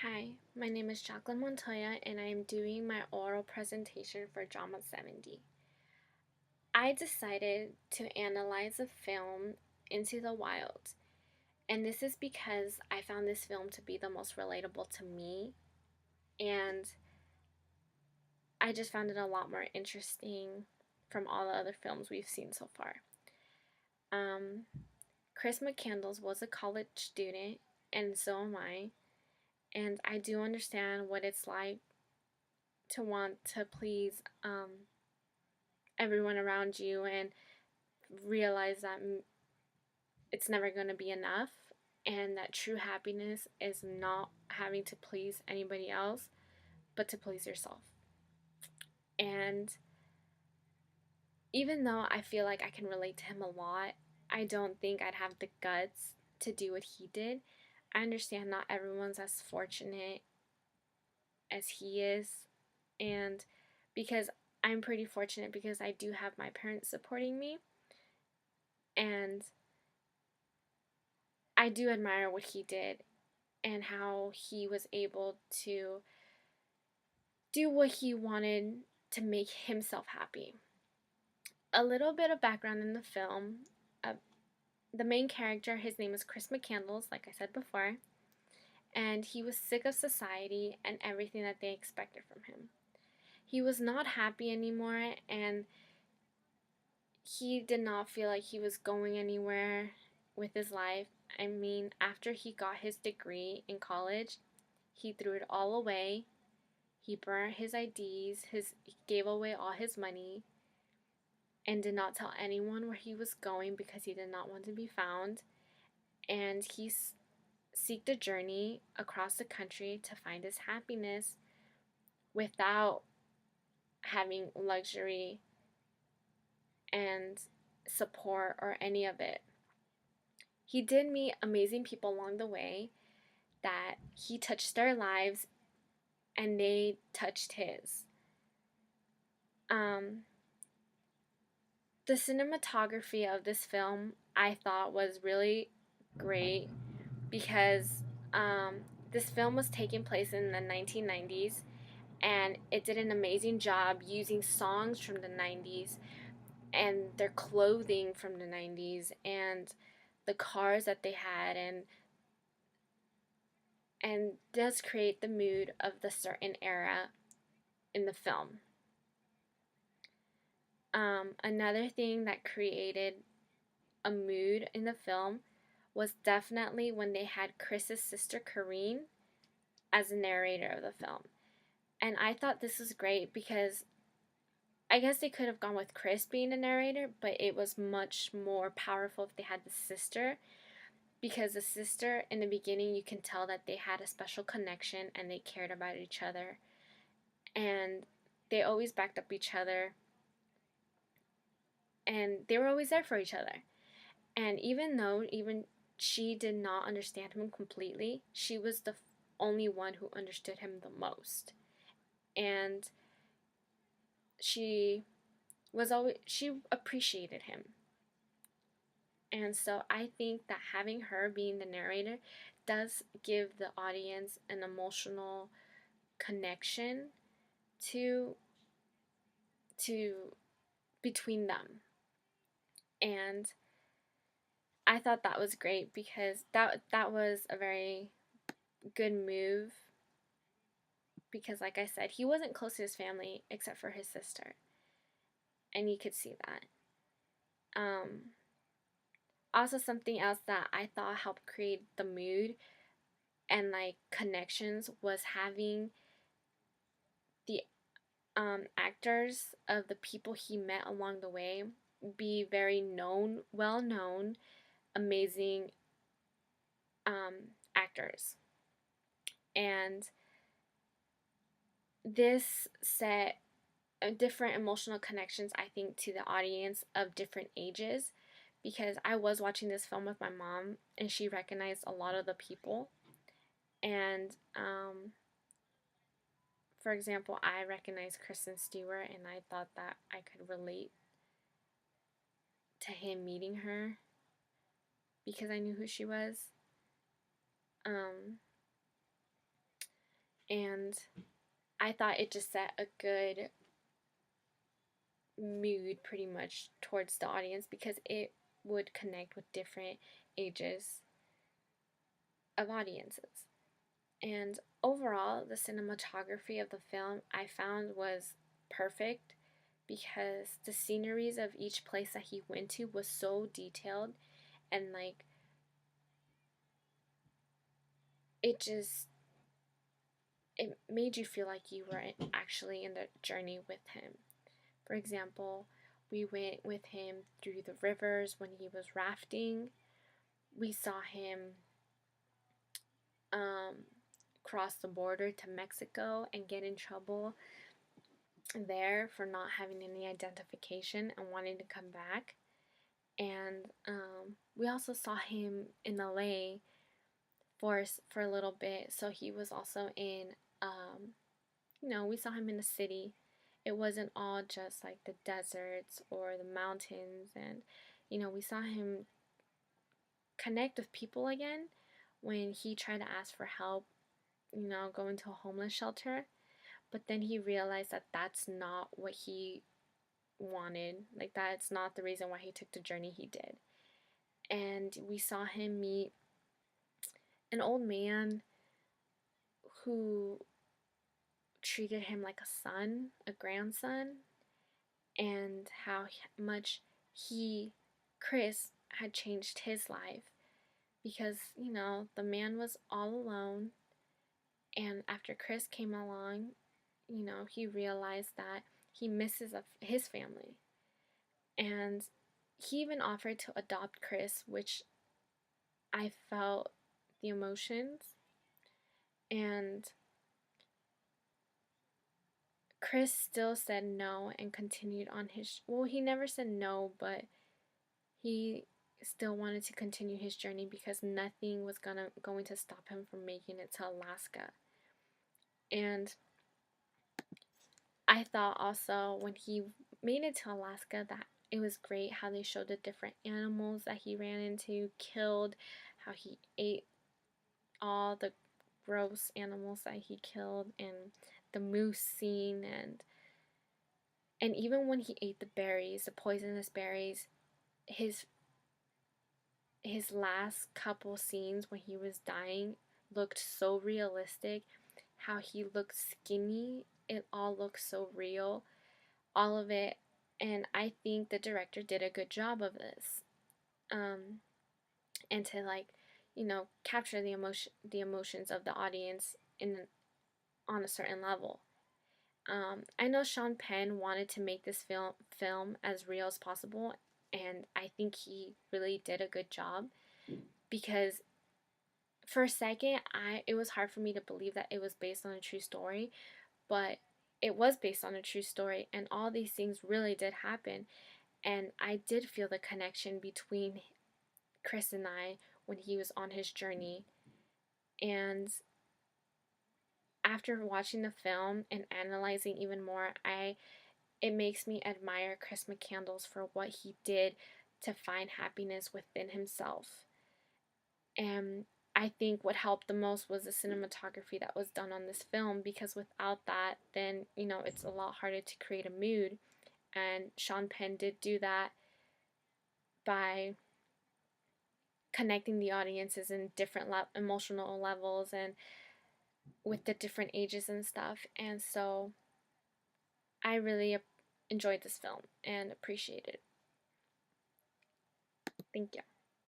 Hi, my name is Jacqueline Montoya and I am doing my oral presentation for Drama 70. I decided to analyze a film, Into the Wild, and this is because I found this film to be the most relatable to me, and I just found it a lot more interesting from all the other films we've seen so far. Um, Chris McCandless was a college student, and so am I, and I do understand what it's like to want to please everyone around you and realize that it's never going to be enough and that true happiness is not having to please anybody else but to please yourself. And even though I feel like I can relate to him a lot, I don't think I'd have the guts to do what he did. I understand not everyone's as fortunate as he is, and because I'm pretty fortunate because I do have my parents supporting me, and I do admire what he did and how he was able to do what he wanted to make himself happy. A little bit of background in the film. Uh, the main character, his name is Chris McCandless, like I said before, and he was sick of society and everything that they expected from him. He was not happy anymore, and he did not feel like he was going anywhere with his life. I mean, after he got his degree in college, he threw it all away. He burned his IDs, he gave away all his money, and did not tell anyone where he was going because he did not want to be found. And he seeked a journey across the country to find his happiness without having luxury and support or any of it. He did meet amazing people along the way that he touched their lives and they touched his. The cinematography of this film I thought was really great because this film was taking place in the 1990s and it did an amazing job using songs from the 90s and their clothing from the 90s and the cars that they had and does create the mood of the certain era in the film. Another thing that created a mood in the film was definitely when they had Chris's sister Kareen as the narrator of the film. And I thought this was great because I guess they could have gone with Chris being the narrator, but it was much more powerful if they had the sister, because the sister in the beginning you can tell that they had a special connection and they cared about each other and they always backed up each other and they were always there for each other. And even though even she did not understand him completely, she was the only one who understood him the most. And she appreciated him. And so I think that having her being the narrator does give the audience an emotional connection to to between them. And I thought that was great because that was a very good move because like I said, he wasn't close to his family except for his sister. And you could see that. Also something else that I thought helped create the mood and like connections was having the actors of the people he met along the way be very well known, amazing actors. And this set different emotional connections, I think, to the audience of different ages because I was watching this film with my mom and she recognized a lot of the people. And for example, I recognized Kristen Stewart and I thought that I could relate to him meeting her because I knew who she was. Um, And I thought it just set a good mood pretty much towards the audience because it would connect with different ages of audiences. And overall, the cinematography of the film I found was perfect because the sceneries of each place that he went to was so detailed, and like it just it made you feel like you were actually in the journey with him. For example, we went with him through the rivers when he was rafting. We saw him um, cross the border to Mexico and get in trouble there for not having any identification and wanting to come back. And we also saw him in LA for a little bit. So he was also in, we saw him in the city. It wasn't all just like the deserts or the mountains. And, we saw him connect with people again when he tried to ask for help, going to a homeless shelter. But then he realized that that's not what he wanted. Like, that's not the reason why he took the journey he did. And we saw him meet an old man who treated him like a son, a grandson, and how much Chris, had changed his life because, the man was all alone. And after Chris came along, he realized that he misses his family. And he even offered to adopt Chris, which I felt the emotions. And Chris still said no and continued on his. Well, he never said no, but he still wanted to continue his journey because nothing was going to stop him from making it to Alaska. And I thought also when he made it to Alaska that it was great how they showed the different animals that he ran into, killed, how he ate all the gross animals that he killed, and the moose scene, and even when he ate the berries, the poisonous berries, his last couple scenes when he was dying looked so realistic. How he looked skinny, it all looked so real, all of it. And I think the director did a good job of this, and to capture the emotions of the audience on a certain level. I know Sean Penn wanted to make this film as real as possible, and I think he really did a good job because for a second it was hard for me to believe that it was based on a true story, but it was based on a true story, and all these things really did happen, and I did feel the connection between Chris and I when he was on his journey. And after watching the film and analyzing even more, it makes me admire Chris McCandless for what he did to find happiness within himself. And I think what helped the most was the cinematography that was done on this film, because without that, then, it's a lot harder to create a mood. And Sean Penn did do that by connecting the audiences in different emotional levels and with the different ages and stuff. And so I really enjoyed this film and appreciate it. Thank you.